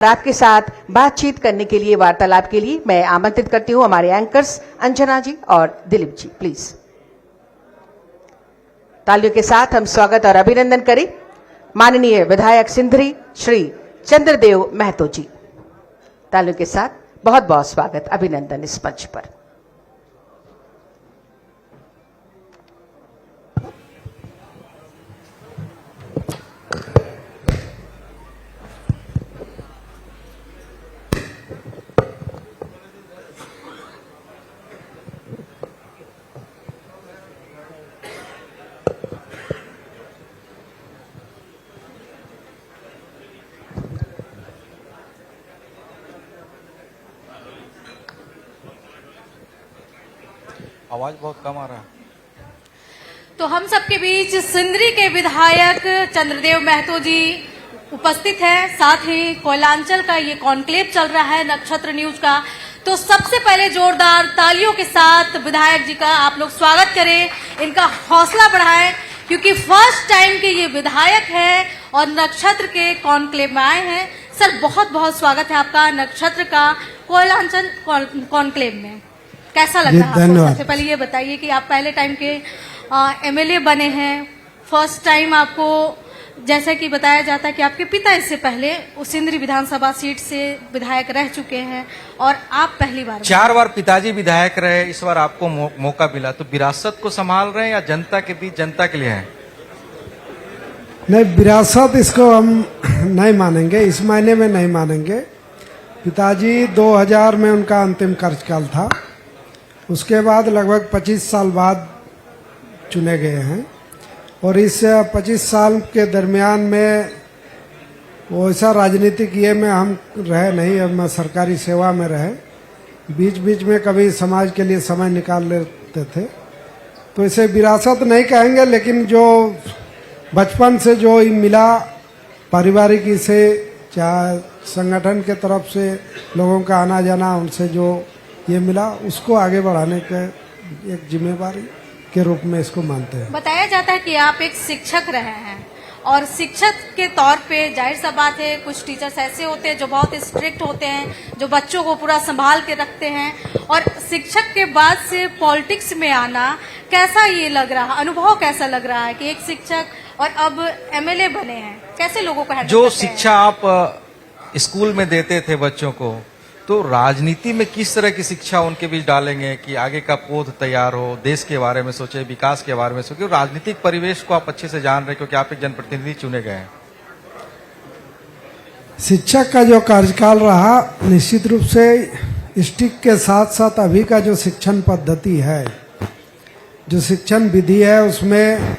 आपके साथ बातचीत करने के लिए, वार्तालाप के लिए मैं आमंत्रित करती हूं हमारे एंकर्स अंजना जी और दिलीप जी। प्लीज तालियों के साथ हम स्वागत और अभिनंदन करें माननीय विधायक सिंधरी श्री चंद्रदेव महतो जी। तालियों के साथ बहुत बहुत स्वागत, अभिनंदन इस मंच पर। आवाज बहुत कम आ रहा है। तो हम सबके बीच सिंदरी के विधायक चंद्रदेव महतो जी उपस्थित हैं। साथ ही कोयलांचल का ये कॉन्क्लेव चल रहा है नक्षत्र न्यूज का। तो सबसे पहले जोरदार तालियों के साथ विधायक जी का आप लोग स्वागत करें, इनका हौसला बढ़ाएं, क्योंकि फर्स्ट टाइम के ये विधायक है और नक्षत्र के कॉन्क्लेव में आए हैं। सर बहुत बहुत स्वागत है आपका नक्षत्र का कोयलांचल कॉन्क्लेव में। कैसा लग रहा है आपको? सबसे पहले ये बताइए कि आप पहले टाइम के एमएलए बने हैं, फर्स्ट टाइम आपको, जैसा कि बताया जाता है कि आपके पिता इससे पहले सिंदरी विधानसभा सीट से विधायक रह चुके हैं और आप पहली बार 4 बार पिताजी विधायक रहे, इस बार आपको मौका मिला, तो विरासत को संभाल रहे हैं या जनता के बीच जनता के लिए है? नहीं, विरासत इसको हम नहीं मानेंगे, इस महीने में नहीं मानेंगे। पिताजी 2000 में उनका अंतिम कार्यकाल था, उसके बाद लगभग 25 साल बाद चुने गए हैं और इस 25 साल के दरमियान में वो ऐसा राजनीतिक ये में हम रहे नहीं, अब मैं सरकारी सेवा में रहे, बीच बीच में कभी समाज के लिए समय निकाल लेते थे। तो इसे विरासत नहीं कहेंगे, लेकिन जो बचपन से जो मिला पारिवारिक से, चाहे संगठन के तरफ से लोगों का आना जाना, उनसे जो ये मिला, उसको आगे बढ़ाने के एक जिम्मेवारी के रूप में इसको मानते हैं। बताया जाता है कि आप एक शिक्षक रहे हैं और शिक्षक के तौर पे जाहिर सा बात है कुछ टीचर्स ऐसे होते हैं जो बहुत स्ट्रिक्ट होते हैं, जो बच्चों को पूरा संभाल के रखते हैं, और शिक्षक के बाद से पॉलिटिक्स में आना कैसा ये लग रहा, अनुभव कैसा लग रहा है कि एक शिक्षक और अब एमएलए बने हैं, कैसे लोगों को हैंडल जो करते हैं? शिक्षा आप स्कूल में देते थे बच्चों को, तो राजनीति में किस तरह की शिक्षा उनके बीच डालेंगे कि आगे का पौध तैयार हो, देश के बारे में सोचे, विकास के बारे में सोचे? राजनीतिक परिवेश को आप अच्छे से जान रहे, क्योंकि आप एक जनप्रतिनिधि चुने गए हैं। शिक्षक का जो कार्यकाल रहा, निश्चित रूप से स्टिक के साथ साथ अभी का जो शिक्षण पद्धति है, जो शिक्षण विधि है, उसमें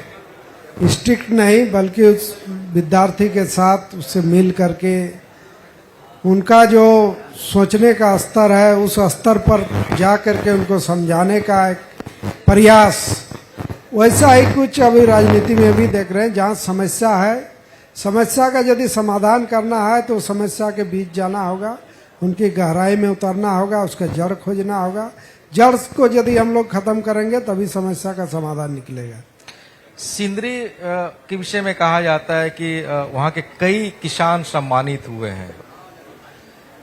स्ट्रिक्ट नहीं बल्कि उस विद्यार्थी के साथ उससे मिल करके उनका जो सोचने का स्तर है, उस स्तर पर जा करके उनको समझाने का एक प्रयास, वैसा ही कुछ अभी राजनीति में भी देख रहे हैं। जहाँ समस्या है, समस्या का यदि समाधान करना है तो समस्या के बीच जाना होगा, उनकी गहराई में उतरना होगा, उसका जड़ खोजना होगा। जड़ को यदि हम लोग खत्म करेंगे तभी समस्या का समाधान निकलेगा। सिंदरी के विषय में कहा जाता है कि वहाँ के कई किसान सम्मानित हुए हैं।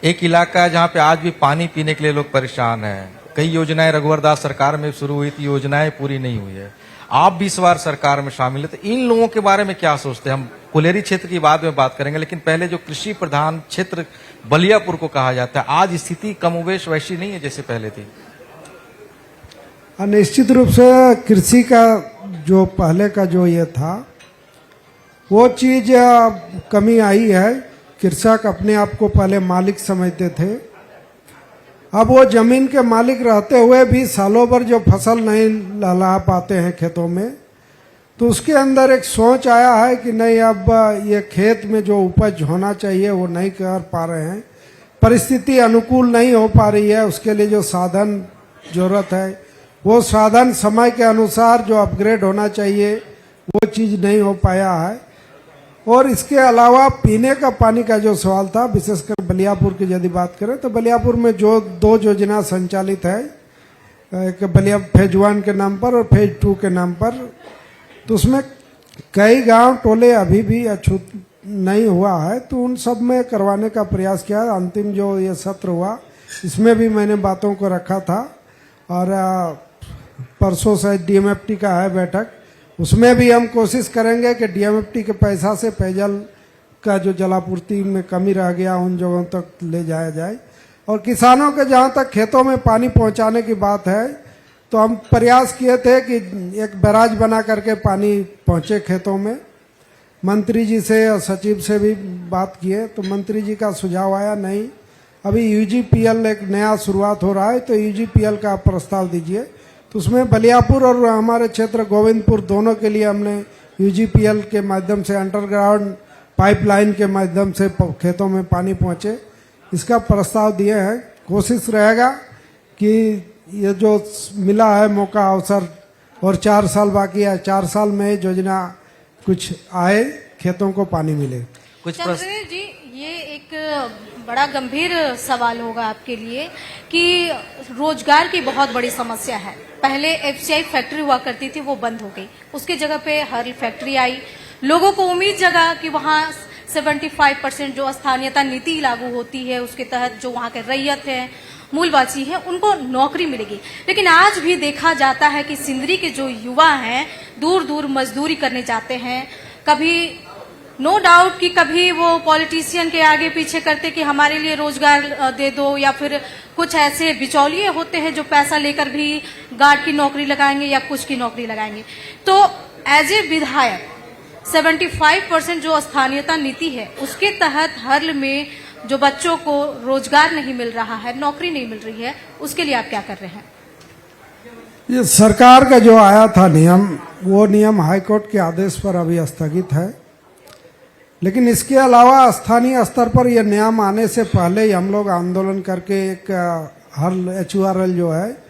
एक इलाका है जहाँ पे आज भी पानी पीने के लिए लोग परेशान हैं। कई योजनाएं रघुवर दास सरकार में शुरू हुई थी, योजनाएं पूरी नहीं हुई है। आप भी इस बार सरकार में शामिल है, तो इन लोगों के बारे में क्या सोचते हैं? हम कुलेरी क्षेत्र की बाद में बात करेंगे, लेकिन पहले जो कृषि प्रधान क्षेत्र बलियापुर को कहा जाता है, आज स्थिति कमोवेश वैसी नहीं है जैसे पहले थी। निश्चित रूप से कृषि का जो पहले का जो ये था, वो चीज कमी आई है। कृषक अपने आप को पहले मालिक समझते थे, अब वो जमीन के मालिक रहते हुए भी सालों भर जो फसल नहीं लहला पाते हैं खेतों में, तो उसके अंदर एक सोच आया है कि नहीं, अब ये खेत में जो उपज होना चाहिए वो नहीं कर पा रहे हैं, परिस्थिति अनुकूल नहीं हो पा रही है, उसके लिए जो साधन जरूरत है, वो साधन समय के अनुसार जो अपग्रेड होना चाहिए वो चीज़ नहीं हो पाया है। और इसके अलावा पीने का पानी का जो सवाल था, विशेषकर बलियापुर की यदि बात करें तो बलियापुर में जो 2 योजना संचालित है, एक बलिया फेज 1 के नाम पर और फेज 2 के नाम पर, तो उसमें कई गांव टोले अभी भी अछूत नहीं हुआ है, तो उन सब में करवाने का प्रयास किया। अंतिम जो ये सत्र हुआ इसमें भी मैंने बातों को रखा था, और परसों से डीएमएफटी का है बैठक, उसमें भी हम कोशिश करेंगे कि डीएमएफटी के पैसा से पेयजल का जो जलापूर्ति में कमी रह गया उन जगहों तक ले जाया जाए। और किसानों के जहाँ तक खेतों में पानी पहुँचाने की बात है, तो हम प्रयास किए थे कि एक बैराज बना करके पानी पहुँचे खेतों में। मंत्री जी से और सचिव से भी बात किए, तो मंत्री जी का सुझाव आया नहीं, अभी यूजीपीएल एक नया शुरुआत हो रहा है, तो यूजीपीएल का आप प्रस्ताव दीजिए। तो उसमें बलियापुर और हमारे क्षेत्र गोविंदपुर दोनों के लिए हमने यूजीपीएल के माध्यम से अंडरग्राउंड पाइपलाइन के माध्यम से खेतों में पानी पहुंचे, इसका प्रस्ताव दिए हैं। कोशिश रहेगा कि ये जो मिला है मौका अवसर, और 4 साल बाकी है, 4 साल में योजना कुछ आए, खेतों को पानी मिले। कुछ चंद्रदेव जी, ये एक बड़ा गंभीर सवाल होगा आपके लिए कि रोजगार की बहुत बड़ी समस्या है। पहले एफसीआई फैक्ट्री हुआ करती थी, वो बंद हो गई, उसकी जगह पे हर्ल फैक्ट्री आई। लोगों को उम्मीद जगा कि वहाँ 75% जो स्थानीयता नीति लागू होती है उसके तहत जो वहाँ के रैयत है, मूलवासी है, उनको नौकरी मिलेगी। लेकिन आज भी देखा जाता है कि सिंदरी के जो युवा हैं दूर दूर मजदूरी करने जाते हैं। कभी नो डाउट कि कभी वो पॉलिटिशियन के आगे पीछे करते कि हमारे लिए रोजगार दे दो, या फिर कुछ ऐसे बिचौलिए होते हैं जो पैसा लेकर भी गार्ड की नौकरी लगाएंगे या कुछ की नौकरी लगाएंगे। तो एज ए विधायक 75% जो स्थानीयता नीति है उसके तहत हर्ल में जो बच्चों को रोजगार नहीं मिल रहा है, नौकरी नहीं मिल रही है, उसके लिए आप क्या कर रहे हैं? ये सरकार का जो आया था नियम, वो नियम हाईकोर्ट के आदेश पर अभी स्थगित है। लेकिन इसके अलावा स्थानीय स्तर पर यह नियम आने से पहले ही हम लोग आंदोलन करके एक हर्ल HURL जो है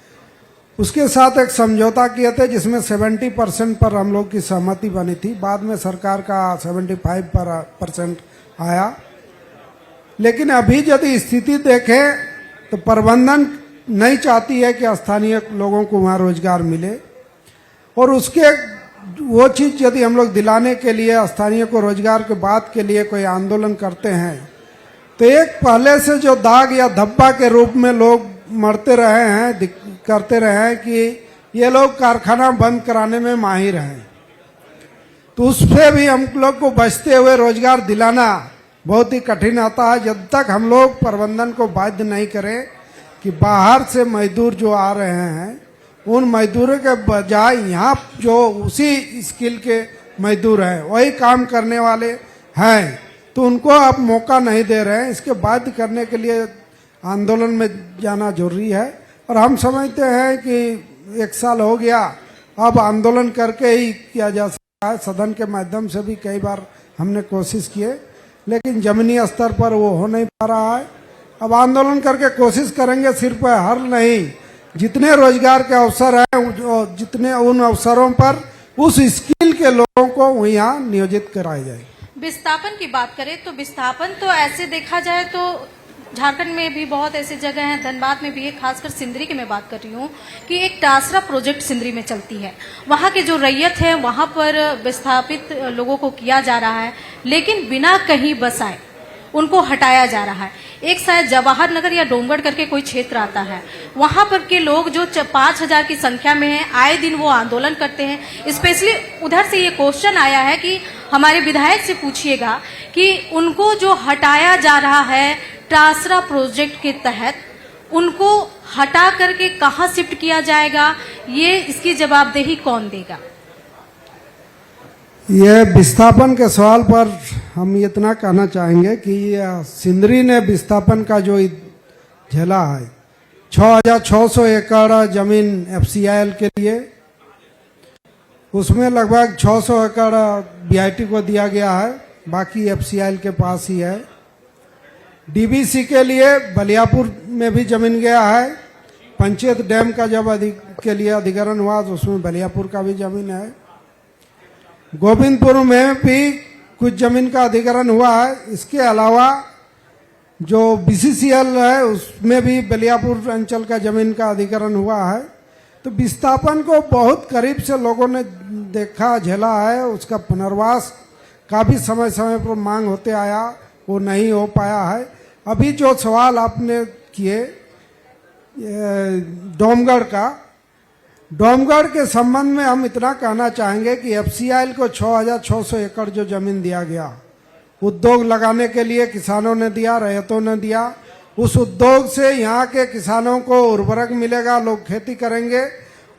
उसके साथ एक समझौता किए थे, जिसमें 70% पर हम लोग की सहमति बनी थी। बाद में सरकार का 75% आया। लेकिन अभी यदि स्थिति देखें तो प्रबंधन नहीं चाहती है कि स्थानीय लोगों को वहाँ रोजगार मिले, और उसके वो चीज यदि हम लोग दिलाने के लिए स्थानीय को रोजगार के बाद के लिए कोई आंदोलन करते हैं, तो एक पहले से जो दाग या धब्बा के रूप में लोग मरते रहे हैं, करते रहे हैं कि ये लोग कारखाना बंद कराने में माहिर हैं, तो उससे भी हम लोग को बचते हुए रोजगार दिलाना बहुत ही कठिन आता है। जब तक हम लोग प्रबंधन को बाध्य नहीं करें कि बाहर से मजदूर जो आ रहे हैं उन मजदूरों के बजाय यहाँ जो उसी स्किल के मजदूर हैं, वही काम करने वाले हैं, तो उनको आप मौका नहीं दे रहे हैं। इसके बाध्य करने के लिए आंदोलन में जाना जरूरी है। और हम समझते हैं कि 1 साल हो गया, अब आंदोलन करके ही किया जा सकता है। सदन के माध्यम से भी कई बार हमने कोशिश किए, लेकिन जमीनी स्तर पर वो हो नहीं पा रहा है। अब आंदोलन करके कोशिश करेंगे, सिर्फ हर्ल नहीं, जितने रोजगार के अवसर हैं, जितने उन अवसरों पर उस स्किल के लोगों को यहाँ नियोजित कराया जाए। विस्थापन की बात करें तो विस्थापन तो ऐसे देखा जाए तो झारखंड में भी बहुत ऐसी जगह हैं, धनबाद में भी है, खासकर सिंदरी की मैं बात कर रही हूँ कि एक टासरा प्रोजेक्ट सिंदरी में चलती है। वहाँ के जो रैयत है वहाँ पर विस्थापित लोगों को किया जा रहा है, लेकिन बिना कहीं बसाए उनको हटाया जा रहा है। एक शायद जवाहर नगर या डोंगगढ़ करके कोई क्षेत्र आता है, वहां पर के लोग जो 5000 की संख्या में है, आए दिन वो आंदोलन करते हैं। स्पेशली उधर से ये क्वेश्चन आया है कि हमारे विधायक से पूछिएगा कि उनको जो हटाया जा रहा है टासरा प्रोजेक्ट के तहत, उनको हटा करके कहाँ शिफ्ट किया जाएगा, ये इसकी जवाबदेही कौन देगा? ये विस्थापन के सवाल पर हम इतना कहना चाहेंगे कि सिंदरी ने विस्थापन का जो झेला है, 6600 एकड़ जमीन FCIL के लिए, उसमें लगभग 600 एकड़ BIT को दिया गया है, बाकी FCIL के पास ही है। DBC के लिए बलियापुर में भी जमीन गया है। पंचायत डैम का जब के लिए अधिग्रहण हुआ तो उसमें बलियापुर का भी जमीन है। गोविंदपुर में भी कुछ जमीन का अधिग्रहण हुआ है। इसके अलावा जो BCCL है उसमें भी बलियापुर अंचल का जमीन का अधिग्रहण हुआ है। तो विस्थापन को बहुत करीब से लोगों ने देखा, झेला है, उसका पुनर्वास काफ़ी समय समय पर मांग होते आया, वो नहीं हो पाया है। अभी जो सवाल आपने किए डोमगढ़ के संबंध में हम इतना कहना चाहेंगे कि एफसीआईएल को 6,600 एकड़ जो जमीन दिया गया, उद्योग लगाने के लिए किसानों ने दिया, रैयतों ने दिया। उस उद्योग से यहाँ के किसानों को उर्वरक मिलेगा, लोग खेती करेंगे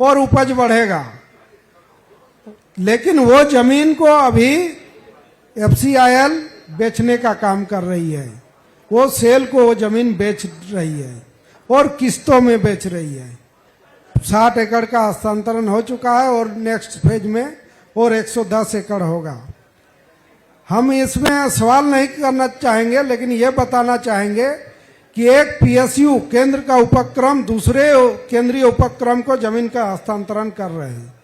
और उपज बढ़ेगा। लेकिन वो जमीन को अभी एफसीआईएल बेचने का काम कर रही है। वो सेल को वो जमीन बेच रही है और किस्तों में बेच रही है। 60 एकड़ का हस्तांतरण हो चुका है और नेक्स्ट फेज में और 110 एकड़ होगा। हम इसमें सवाल नहीं करना चाहेंगे, लेकिन ये बताना चाहेंगे कि एक पीएसयू केंद्र का उपक्रम दूसरे केंद्रीय उपक्रम को जमीन का हस्तांतरण कर रहे हैं।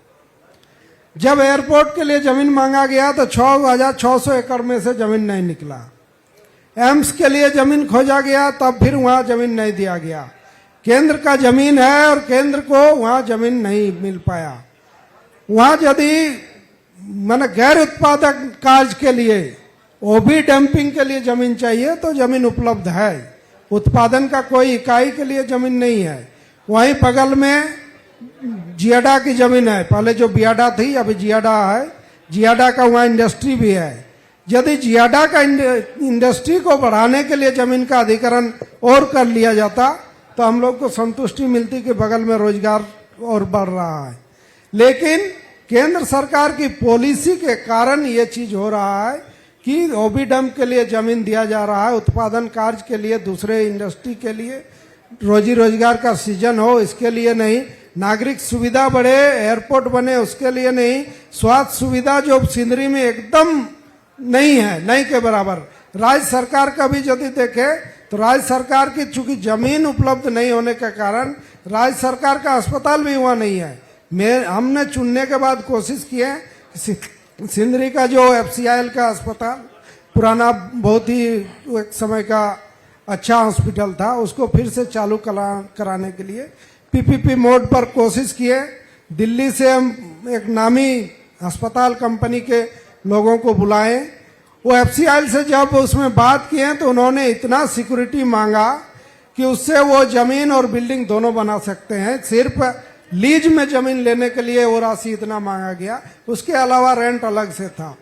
जब एयरपोर्ट के लिए जमीन मांगा गया तो 6,600 एकड़ में से जमीन नहीं निकला। एम्स के लिए जमीन खोजा गया, तब फिर वहां जमीन नहीं दिया गया। केंद्र का जमीन है और केंद्र को वहां जमीन नहीं मिल पाया। वहां यदि मैंने गैर उत्पादक कार्य के लिए ओबी डंपिंग के लिए जमीन चाहिए तो जमीन उपलब्ध है। उत्पादन का कोई इकाई के लिए जमीन नहीं है। वहीं बगल में जियाडा की जमीन है, पहले जो बियाडा थी अभी जियाडा है। जियाडा का वहाँ इंडस्ट्री भी है। यदि जियाडा का इंडस्ट्री को बढ़ाने के लिए जमीन का अधिग्रहण और कर लिया जाता तो हम लोग को संतुष्टि मिलती कि बगल में रोजगार और बढ़ रहा है। लेकिन केंद्र सरकार की पॉलिसी के कारण ये चीज हो रहा है कि ओबी डंप के लिए जमीन दिया जा रहा है, उत्पादन कार्य के लिए, दूसरे इंडस्ट्री के लिए, रोजी रोजगार का सीजन हो इसके लिए नहीं, नागरिक सुविधा बढ़े, एयरपोर्ट बने उसके लिए नहीं, स्वास्थ्य सुविधा जो सिंदरी में एकदम नहीं है, नहीं के बराबर। राज्य सरकार का भी यदि देखे तो राज्य सरकार की चूंकि जमीन उपलब्ध नहीं होने के कारण राज्य सरकार का अस्पताल भी वहाँ नहीं है। हमने चुनने के बाद कोशिश की है कि सिंदरी का जो एफसीआईएल का अस्पताल पुराना बहुत ही एक समय का अच्छा हॉस्पिटल था, उसको फिर से चालू कराने के लिए पीपीपी मोड पर कोशिश किए। दिल्ली से हम एक नामी अस्पताल कंपनी के लोगों को बुलाए। वो एफसीआईएल से जब उसमें बात किए तो उन्होंने इतना सिक्योरिटी मांगा कि उससे वो जमीन और बिल्डिंग दोनों बना सकते हैं। सिर्फ लीज में जमीन लेने के लिए वो राशि इतना मांगा गया, उसके अलावा रेंट अलग से था।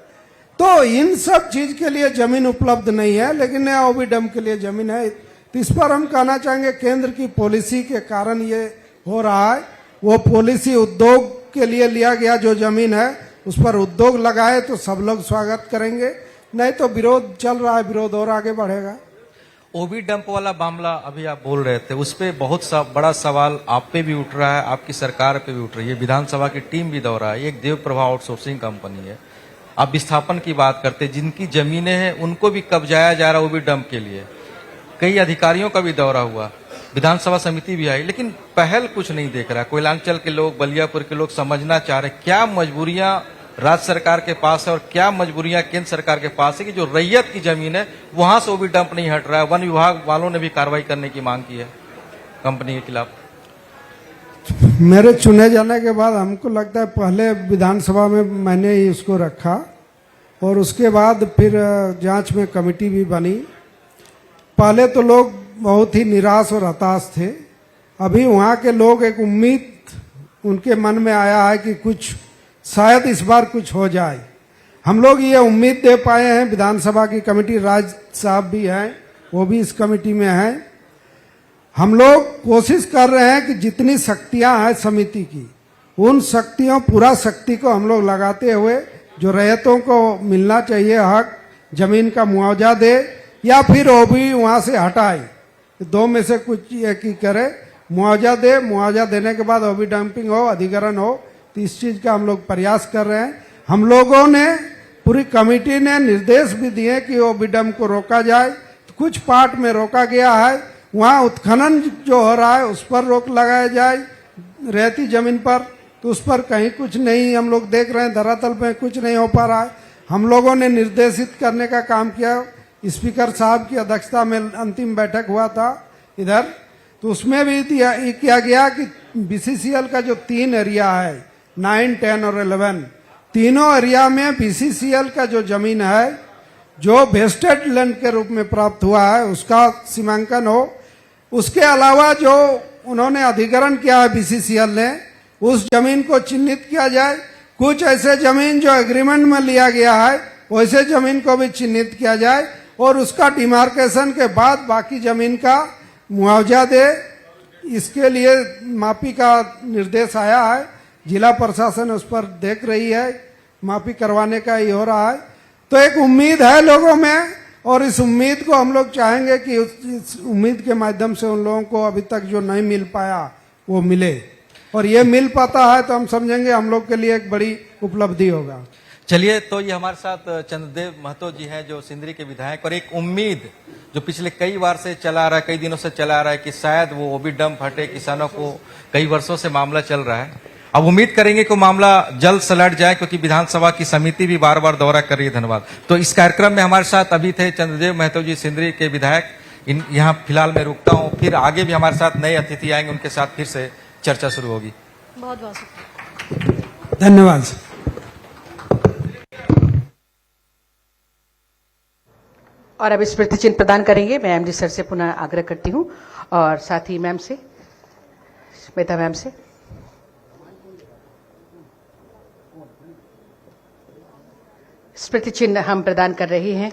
तो इन सब चीज के लिए जमीन उपलब्ध नहीं है, लेकिन ओबी डंप के लिए जमीन है। तो इस पर हम कहना चाहेंगे केंद्र की पॉलिसी के कारण ये हो रहा है। वो पॉलिसी उद्योग के लिए लिया गया जो जमीन है उस पर उद्योग लगाए तो सब लोग स्वागत करेंगे, नहीं तो विरोध चल रहा है, विरोध और आगे बढ़ेगा। ओबी डंप वाला मामला अभी आप बोल रहे थे, उस पे बहुत बड़ा सवाल आप पे भी उठ रहा है, आपकी सरकार पे भी उठ रही है, विधानसभा की टीम भी दौड़ा है। एक देव प्रभा आउटसोर्सिंग कंपनी है। आप विस्थापन की बात करते, जिनकी जमीनें हैं उनको भी कब्जाया जा रहा है ओबी डंप के लिए। कई अधिकारियों का भी दौरा हुआ, विधानसभा समिति भी आई, लेकिन पहल कुछ नहीं देख रहा। कोयलांचल के लोग, बलियापुर के लोग समझना चाह रहे क्या मजबूरियां राज्य सरकार के पास है और क्या मजबूरियां केंद्र सरकार के पास है कि जो रैयत की जमीन है वहां से ओबी डंप नहीं हट रहा है। वन विभाग वालों ने भी कार्रवाई करने की मांग की है कंपनी के खिलाफ। मेरे चुने जाने के बाद हमको लगता है पहले विधानसभा में मैंने ही उसको रखा और उसके बाद फिर जांच में कमेटी भी बनी। पहले तो लोग बहुत ही निराश और हताश थे। अभी वहाँ के लोग एक उम्मीद उनके मन में आया है कि कुछ शायद इस बार कुछ हो जाए। हम लोग ये उम्मीद दे पाए हैं। विधानसभा की कमेटी, राज साहब भी हैं, वो भी इस कमेटी में हैं। हम लोग कोशिश कर रहे हैं कि जितनी शक्तियां हैं समिति की, उन शक्तियों पूरा शक्ति को हम लोग लगाते हुए जो रैयतों को मिलना चाहिए हक, जमीन का मुआवजा दे या फिर ओबी वहां से हटाए, दो में से कुछ एक ही करे। मुआवजा दे, मुआवजा देने के बाद ओबी डंपिंग हो, अधिग्रहण हो, तो इस चीज का हम लोग प्रयास कर रहे हैं। हम लोगों ने, पूरी कमेटी ने निर्देश भी दिए कि ओबी डंप को रोका जाए। तो कुछ पार्ट में रोका गया है, वहाँ उत्खनन जो हो रहा है उस पर रोक लगाया जाए रहती जमीन पर, तो उस पर कहीं कुछ नहीं हम लोग देख रहे हैं, धरातल पे कुछ नहीं हो पा रहा है। हम लोगों ने निर्देशित करने का काम किया। स्पीकर साहब की अध्यक्षता में अंतिम बैठक हुआ था इधर, तो उसमें भी किया गया कि बीसीसीएल का जो 3 एरिया है 9, 10 और 11, तीनों एरिया में बीसीसीएल का जो जमीन है जो वेस्टेड लैंड के रूप में प्राप्त हुआ है उसका सीमांकन हो। उसके अलावा जो उन्होंने अधिग्रहण किया है बीसीसीएल ने, उस जमीन को चिन्हित किया जाए। कुछ ऐसे जमीन जो एग्रीमेंट में लिया गया है वैसे जमीन को भी चिन्हित किया जाए और उसका डिमार्केशन के बाद बाकी जमीन का मुआवजा दे। इसके लिए मापी का निर्देश आया है, जिला प्रशासन उस पर देख रही है, मापी करवाने का ही हो रहा है। तो एक उम्मीद है लोगों में और इस उम्मीद को हम लोग चाहेंगे कि इस उम्मीद के माध्यम से उन लोगों को अभी तक जो नहीं मिल पाया वो मिले, और ये मिल पाता है तो हम समझेंगे हम लोग के लिए एक बड़ी उपलब्धि होगा। चलिए, तो ये हमारे साथ चंद्रदेव महतो जी हैं जो सिंदरी के विधायक, और एक उम्मीद जो पिछले कई बार से चला रहा है, कई दिनों से चला रहा है कि शायद वो ओबी डंप हटे, किसानों को कई वर्षों से मामला चल रहा है। अब उम्मीद करेंगे कि मामला जल्द सलट जाए क्योंकि विधानसभा की समिति भी बार बार दौरा कर रही है। धन्यवाद। तो इस कार्यक्रम में हमारे साथ अभी थे चंद्रदेव महतो जी, सिंदरी के विधायक। यहाँ फिलहाल मैं रुकता हूँ, फिर आगे भी हमारे साथ नए अतिथि आएंगे, उनके साथ फिर से चर्चा शुरू होगी। बहुत बहुत शुक्रिया। धन्यवाद। और अब स्मृति चिन्ह प्रदान करेंगे। मैं एमडी सर से पुनः आग्रह करती हूं और साथ ही मैम से, श्वेता मैम से। स्मृति चिन्ह हम प्रदान कर रहे हैं।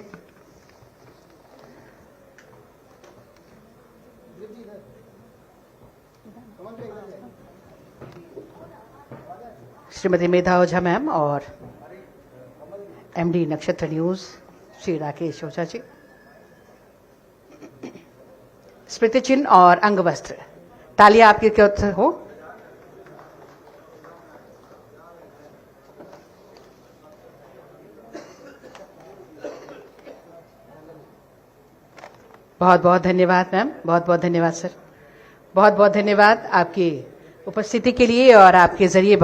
श्रीमती मेधा ओझा मैम और एमडी नक्षत्र न्यूज श्री राकेश ओझा जी। स्मृति चिन्ह और अंग वस्त्र, तालियां आपकी तरफ हो। बहुत बहुत धन्यवाद मैम, बहुत बहुत धन्यवाद सर, बहुत बहुत धन्यवाद आपकी उपस्थिति के लिए और आपके जरिए